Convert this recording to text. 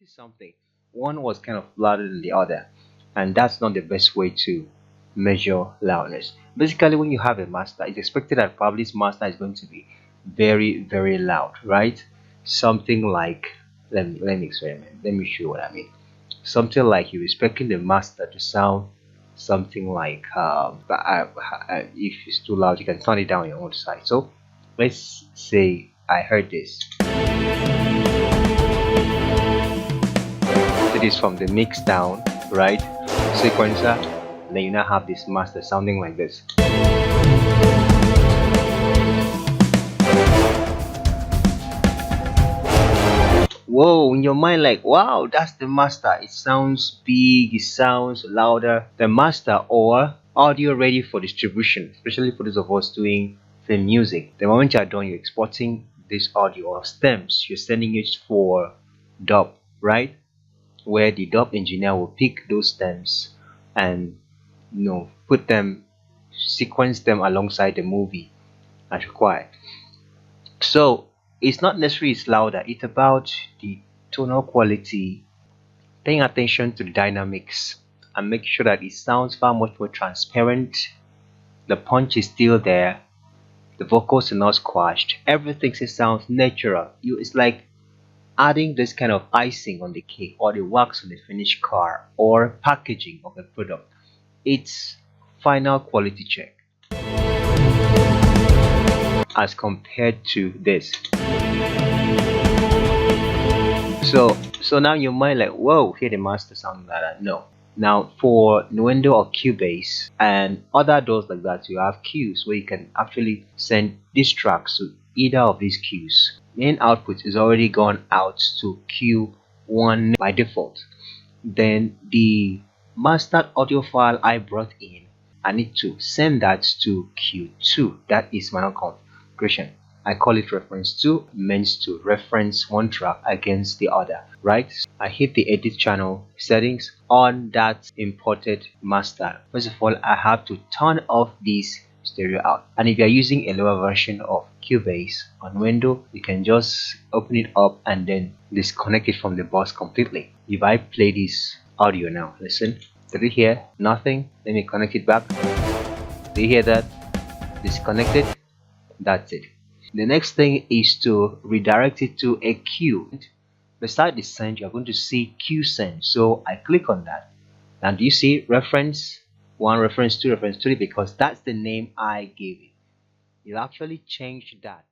noticed something. One was kind of louder than the other, and that's not the best way to measure loudness. Basically, when you have a master, it's expected that probably this master is going to be very, very loud, right? Something like, let me experiment. Let me show you what I mean. Something like you're expecting the master to sound something like, if it's too loud, you can turn it down on your own side. So let's say I heard this. It is from the mix down, right? Sequencer. Then you now have this master sounding like this. Whoa, in your mind, like, wow, that's the master. It sounds big, it sounds louder. The master or audio ready for distribution, especially for those of us doing film music. The moment you are done, you're exporting this audio or stems, you're sending it for dub, right? Where the dub engineer will pick those stems and put them, sequence them alongside the movie as required. So it's not necessarily it's louder, it's about the tonal quality, paying attention to the dynamics and make sure that it sounds far much more transparent. The punch is still there, the vocals are not squashed, everything sounds natural. It's like adding this kind of icing on the cake or the wax on the finished car or packaging of a product. It's final quality check as compared to this. So now you might like, whoa, hear the master sound like that. No. Now for Nuendo or Cubase and other doors like that, you have cues where you can actually send these tracks to either of these cues. Main output is already gone out to Q1 by default. Then the mastered audio file I brought in, I need to send that to Q2. That is my own configuration. I call it reference 2, meant to reference one track against the other, right? I hit the edit channel settings on that imported master. First of all, I have to turn off this stereo out. And if you are using a lower version of Cubase on Nuendo, you can just open it up and then disconnect it from the bus completely. If I play this audio now, listen. Did you hear? Nothing. Let me connect it back. Do you hear that? Disconnect it. That's it. The next thing is to redirect it to a cue. Beside the send, you're going to see cue send. So I click on that. And you see reference 1, reference 2, reference 3, because that's the name I gave it. You'll actually change that